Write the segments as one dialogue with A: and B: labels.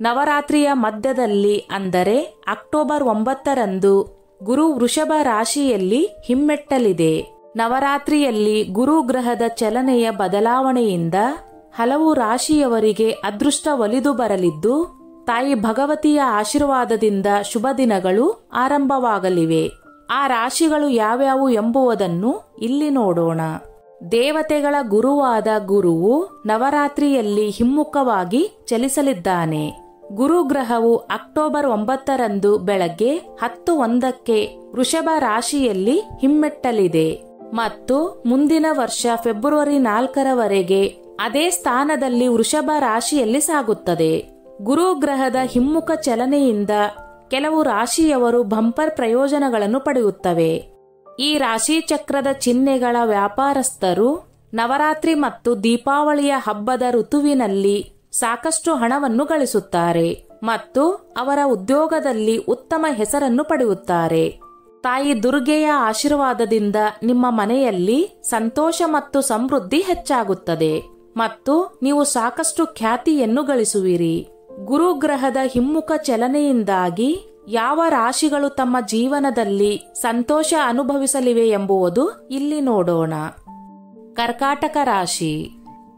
A: ನವರಾತ್ರಿಯ ಮಧ್ಯದಲ್ಲಿ ಅಂದರೆ ಅಕ್ಟೋಬರ್ 9ರಂದು ಗುರು ವೃಷಭ ರಾಶಿಯಲ್ಲಿ ಹಿಮ್ಮೆಟ್ಟಲಿದೆ. ನವರಾತ್ರಿಯಲ್ಲಿ ಗುರು ಗ್ರಹದ ಚಲನೆಯ ಬದಲಾವಣೆಯಿಂದ ಹಲವು ರಾಶಿಯವರಿಗೆ ಅದೃಷ್ಟ ಒಲಿದು ಬರಲಿದ್ದು, ತಾಯಿ ಭಗವತಿಯ ಆಶೀರ್ವಾದದಿಂದ ಶುಭ ದಿನಗಳು ಆರಂಭವಾಗಲಿವೆ. ಆ ರಾಶಿಗಳು ಯಾವ್ಯಾವು ಎಂಬುದನ್ನು ಇಲ್ಲಿ ನೋಡೋಣ. ದೇವತೆಗಳ ಗುರುವಾದ ಗುರುವು ನವರಾತ್ರಿಯಲ್ಲಿ ಹಿಮ್ಮುಖವಾಗಿ ಚಲಿಸಲಿದ್ದಾನೆ. ಗುರುಗ್ರಹವು ಅಕ್ಟೋಬರ್ 9ರಂದು ಬೆಳಗ್ಗೆ 10:01ಕ್ಕೆ ವೃಷಭ ರಾಶಿಯಲ್ಲಿ ಹಿಮ್ಮೆಟ್ಟಲಿದೆ ಮತ್ತು ಮುಂದಿನ ವರ್ಷ ಫೆಬ್ರವರಿ 4ರವರೆಗೆ ಅದೇ ಸ್ಥಾನದಲ್ಲಿ ವೃಷಭ ರಾಶಿಯಲ್ಲಿ ಸಾಗುತ್ತದೆ. ಗುರುಗ್ರಹದ ಹಿಮ್ಮುಖ ಚಲನೆಯಿಂದ ಕೆಲವು ರಾಶಿಯವರು ಬಂಪರ್ ಪ್ರಯೋಜನಗಳನ್ನು ಪಡೆಯುತ್ತವೆ. ಈ ರಾಶಿ ಚಕ್ರದ ಚಿಹ್ನೆಗಳ ವ್ಯಾಪಾರಸ್ಥರು ನವರಾತ್ರಿ ಮತ್ತು ದೀಪಾವಳಿಯ ಹಬ್ಬದ ಋತುವಿನಲ್ಲಿ ಸಾಕಷ್ಟು ಹಣವನ್ನು ಗಳಿಸುತ್ತಾರೆ ಮತ್ತು ಅವರ ಉದ್ಯೋಗದಲ್ಲಿ ಉತ್ತಮ ಹೆಸರನ್ನು ಪಡೆಯುತ್ತಾರೆ. ತಾಯಿ ದುರ್ಗೆಯ ಆಶೀರ್ವಾದದಿಂದ ನಿಮ್ಮ ಮನೆಯಲ್ಲಿ ಸಂತೋಷ ಮತ್ತು ಸಮೃದ್ಧಿ ಹೆಚ್ಚಾಗುತ್ತದೆ ಮತ್ತು ನೀವು ಸಾಕಷ್ಟು ಖ್ಯಾತಿಯನ್ನು ಗಳಿಸುವಿರಿ. ಗುರುಗ್ರಹದ ಹಿಮ್ಮುಖ ಚಲನೆಯಿಂದಾಗಿ ಯಾವ ರಾಶಿಗಳು ತಮ್ಮ ಜೀವನದಲ್ಲಿ ಸಂತೋಷ ಅನುಭವಿಸಲಿವೆ ಎಂಬುದು ಇಲ್ಲಿ ನೋಡೋಣ. ಕರ್ಕಾಟಕ ರಾಶಿ.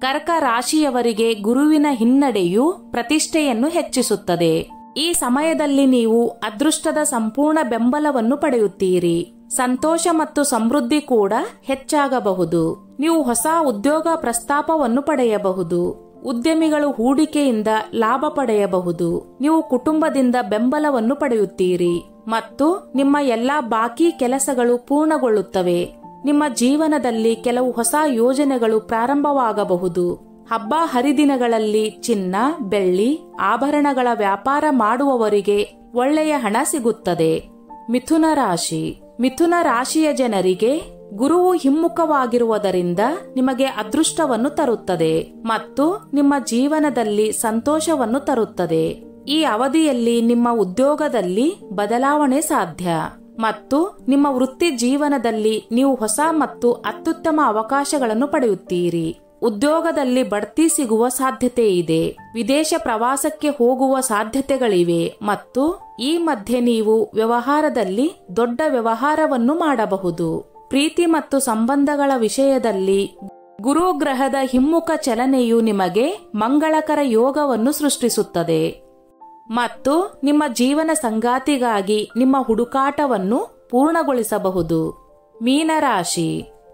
A: ಕರ್ಕ ರಾಶಿಯವರಿಗೆ ಗುರುವಿನ ಹಿನ್ನಡೆಯು ಪ್ರತಿಷ್ಠೆಯನ್ನು ಹೆಚ್ಚಿಸುತ್ತದೆ. ಈ ಸಮಯದಲ್ಲಿ ನೀವು ಅದೃಷ್ಟದ ಸಂಪೂರ್ಣ ಬೆಂಬಲವನ್ನು ಪಡೆಯುತ್ತೀರಿ. ಸಂತೋಷ ಮತ್ತು ಸಮೃದ್ಧಿ ಕೂಡ ಹೆಚ್ಚಾಗಬಹುದು. ನೀವು ಹೊಸ ಉದ್ಯೋಗ ಪ್ರಸ್ತಾಪವನ್ನು ಪಡೆಯಬಹುದು. ಉದ್ಯಮಿಗಳು ಹೂಡಿಕೆಯಿಂದ ಲಾಭ ಪಡೆಯಬಹುದು. ನೀವು ಕುಟುಂಬದಿಂದ ಬೆಂಬಲವನ್ನು ಪಡೆಯುತ್ತೀರಿ ಮತ್ತು ನಿಮ್ಮ ಎಲ್ಲಾ ಬಾಕಿ ಕೆಲಸಗಳು ಪೂರ್ಣಗೊಳ್ಳುತ್ತವೆ. ನಿಮ್ಮ ಜೀವನದಲ್ಲಿ ಕೆಲವು ಹೊಸ ಯೋಜನೆಗಳು ಪ್ರಾರಂಭವಾಗಬಹುದು. ಹಬ್ಬ ಹರಿದಿನಗಳಲ್ಲಿ ಚಿನ್ನ, ಬೆಳ್ಳಿ, ಆಭರಣಗಳ ವ್ಯಾಪಾರ ಮಾಡುವವರಿಗೆ ಒಳ್ಳೆಯ ಹಣ ಸಿಗುತ್ತದೆ. ಮಿಥುನ ರಾಶಿ. ಮಿಥುನ ರಾಶಿಯ ಜನರಿಗೆ ಗುರುವು ಹಿಮ್ಮುಖವಾಗಿರುವುದರಿಂದ ನಿಮಗೆ ಅದೃಷ್ಟವನ್ನು ತರುತ್ತದೆ ಮತ್ತು ನಿಮ್ಮ ಜೀವನದಲ್ಲಿ ಸಂತೋಷವನ್ನು ತರುತ್ತದೆ. ಈ ಅವಧಿಯಲ್ಲಿ ನಿಮ್ಮ ಉದ್ಯೋಗದಲ್ಲಿ ಬದಲಾವಣೆ ಸಾಧ್ಯ ಮತ್ತು ನಿಮ್ಮ ವೃತ್ತಿ ಜೀವನದಲ್ಲಿ ನೀವು ಹೊಸ ಮತ್ತು ಅತ್ಯುತ್ತಮ ಅವಕಾಶಗಳನ್ನು ಪಡೆಯುತ್ತೀರಿ. ಉದ್ಯೋಗದಲ್ಲಿ ಬಡ್ತಿ ಸಿಗುವ ಸಾಧ್ಯತೆ ಇದೆ. ವಿದೇಶ ಪ್ರವಾಸಕ್ಕೆ ಹೋಗುವ ಸಾಧ್ಯತೆಗಳಿವೆ ಮತ್ತು ಈ ಮಧ್ಯೆ ನೀವು ವ್ಯವಹಾರದಲ್ಲಿ ದೊಡ್ಡ ವ್ಯವಹಾರವನ್ನು ಮಾಡಬಹುದು. ಪ್ರೀತಿ ಮತ್ತು ಸಂಬಂಧಗಳ ವಿಷಯದಲ್ಲಿ ಗುರುಗ್ರಹದ ಹಿಮ್ಮುಖ ಚಲನೆಯು ನಿಮಗೆ ಮಂಗಳಕರ ಯೋಗವನ್ನು ಸೃಷ್ಟಿಸುತ್ತದೆ ಮತ್ತು ನಿಮ್ಮ ಜೀವನ ಸಂಗಾತಿಗಾಗಿ ನಿಮ್ಮ ಹುಡುಕಾಟವನ್ನು ಪೂರ್ಣಗೊಳಿಸಬಹುದು. ಮೀನರಾಶಿ.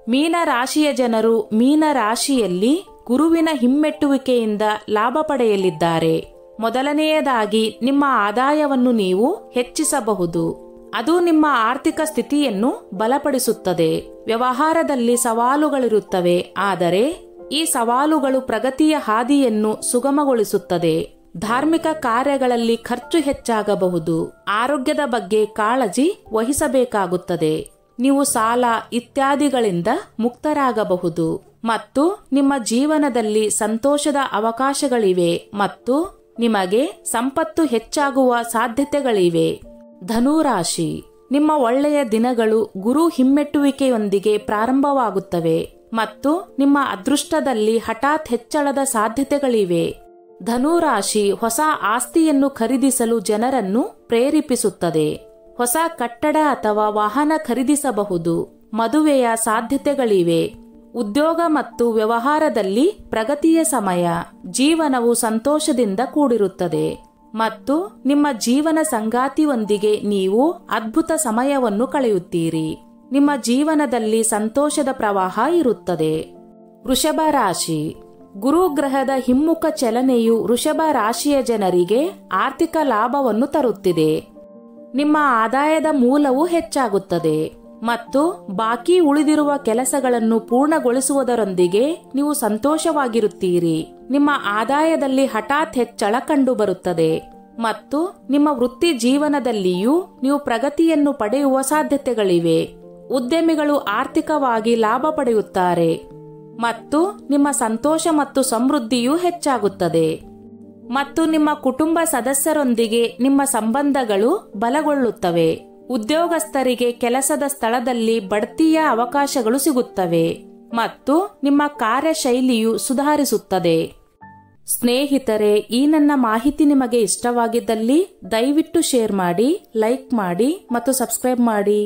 A: ಮೀನರಾಶಿಯ ಜನರು ಮೀನರಾಶಿಯಲ್ಲಿ ಗುರುವಿನ ಹಿಮ್ಮೆಟ್ಟುವಿಕೆಯಿಂದ ಲಾಭ ಪಡೆಯಲಿದ್ದಾರೆ. ಮೊದಲನೆಯದಾಗಿ ನಿಮ್ಮ ಆದಾಯವನ್ನು ನೀವು ಹೆಚ್ಚಿಸಬಹುದು. ಅದು ನಿಮ್ಮ ಆರ್ಥಿಕ ಸ್ಥಿತಿಯನ್ನು ಬಲಪಡಿಸುತ್ತದೆ. ವ್ಯವಹಾರದಲ್ಲಿ ಸವಾಲುಗಳಿರುತ್ತವೆ, ಆದರೆ ಈ ಸವಾಲುಗಳು ಪ್ರಗತಿಯ ಹಾದಿಯನ್ನು ಸುಗಮಗೊಳಿಸುತ್ತದೆ. ಧಾರ್ಮಿಕ ಕಾರ್ಯಗಳಲ್ಲಿ ಖರ್ಚು ಹೆಚ್ಚಾಗಬಹುದು. ಆರೋಗ್ಯದ ಬಗ್ಗೆ ಕಾಳಜಿ ವಹಿಸಬೇಕಾಗುತ್ತದೆ. ನೀವು ಸಾಲ ಇತ್ಯಾದಿಗಳಿಂದ ಮುಕ್ತರಾಗಬಹುದು ಮತ್ತು ನಿಮ್ಮ ಜೀವನದಲ್ಲಿ ಸಂತೋಷದ ಅವಕಾಶಗಳಿವೆ ಮತ್ತು ನಿಮಗೆ ಸಂಪತ್ತು ಹೆಚ್ಚಾಗುವ ಸಾಧ್ಯತೆಗಳಿವೆ. ಧನುರಾಶಿ. ನಿಮ್ಮ ಒಳ್ಳೆಯ ದಿನಗಳು ಗುರು ಹಿಮ್ಮೆಟ್ಟುವಿಕೆಯೊಂದಿಗೆ ಪ್ರಾರಂಭವಾಗುತ್ತವೆ ಮತ್ತು ನಿಮ್ಮ ಅದೃಷ್ಟದಲ್ಲಿ ಹಠಾತ್ ಹೆಚ್ಚಳದ ಸಾಧ್ಯತೆಗಳಿವೆ. ಧನುರಾಶಿ ಹೊಸ ಆಸ್ತಿಯನ್ನು ಖರೀದಿಸಲು ಜನರನ್ನು ಪ್ರೇರೇಪಿಸುತ್ತದೆ. ಹೊಸ ಕಟ್ಟಡ ಅಥವಾ ವಾಹನ ಖರೀದಿಸಬಹುದು. ಮದುವೆಯ ಸಾಧ್ಯತೆಗಳಿವೆ. ಉದ್ಯೋಗ ಮತ್ತು ವ್ಯವಹಾರದಲ್ಲಿ ಪ್ರಗತಿಯ ಸಮಯ. ಜೀವನವು ಸಂತೋಷದಿಂದ ಕೂಡಿರುತ್ತದೆ ಮತ್ತು ನಿಮ್ಮ ಜೀವನ ಸಂಗಾತಿಯೊಂದಿಗೆ ನೀವು ಅದ್ಭುತ ಸಮಯವನ್ನು ಕಳೆಯುತ್ತೀರಿ. ನಿಮ್ಮ ಜೀವನದಲ್ಲಿ ಸಂತೋಷದ ಪ್ರವಾಹ ಇರುತ್ತದೆ. ವೃಷಭ ರಾಶಿ. ಗುರುಗ್ರಹದ ಹಿಮ್ಮುಖ ಚಲನೆಯು ವೃಷಭ ರಾಶಿಯ ಜನರಿಗೆ ಆರ್ಥಿಕ ಲಾಭವನ್ನು ತರುತ್ತಿದೆ. ನಿಮ್ಮ ಆದಾಯದ ಮೂಲವು ಹೆಚ್ಚಾಗುತ್ತದೆ ಮತ್ತು ಬಾಕಿ ಉಳಿದಿರುವ ಕೆಲಸಗಳನ್ನು ಪೂರ್ಣಗೊಳಿಸುವುದರೊಂದಿಗೆ ನೀವು ಸಂತೋಷವಾಗಿರುತ್ತೀರಿ. ನಿಮ್ಮ ಆದಾಯದಲ್ಲಿ ಹಠಾತ್ ಹೆಚ್ಚಳ ಕಂಡುಬರುತ್ತದೆ ಮತ್ತು ನಿಮ್ಮ ವೃತ್ತಿ ಜೀವನದಲ್ಲಿಯೂ ನೀವು ಪ್ರಗತಿಯನ್ನು ಪಡೆಯುವ ಸಾಧ್ಯತೆಗಳಿವೆ. ಉದ್ಯಮಿಗಳು ಆರ್ಥಿಕವಾಗಿ ಲಾಭ ಪಡೆಯುತ್ತಾರೆ ಮತ್ತು ನಿಮ್ಮ ಸಂತೋಷ ಮತ್ತು ಸಮೃದ್ಧಿಯೂ ಹೆಚ್ಚಾಗುತ್ತದೆ ಮತ್ತು ನಿಮ್ಮ ಕುಟುಂಬ ಸದಸ್ಯರೊಂದಿಗೆ ನಿಮ್ಮ ಸಂಬಂಧಗಳು ಬಲಗೊಳ್ಳುತ್ತವೆ. ಉದ್ಯೋಗಸ್ಥರಿಗೆ ಕೆಲಸದ ಸ್ಥಳದಲ್ಲಿ ಬಡ್ತಿಯ ಅವಕಾಶಗಳು ಸಿಗುತ್ತವೆ ಮತ್ತು ನಿಮ್ಮ ಕಾರ್ಯಶೈಲಿಯು ಸುಧಾರಿಸುತ್ತದೆ. ಸ್ನೇಹಿತರೆ, ಈ ನನ್ನ ಮಾಹಿತಿ ನಿಮಗೆ ಇಷ್ಟವಾಗಿದ್ದಲ್ಲಿ ದಯವಿಟ್ಟು ಶೇರ್ ಮಾಡಿ, ಲೈಕ್ ಮಾಡಿ ಮತ್ತು ಸಬ್ಸ್ಕ್ರೈಬ್ ಮಾಡಿ.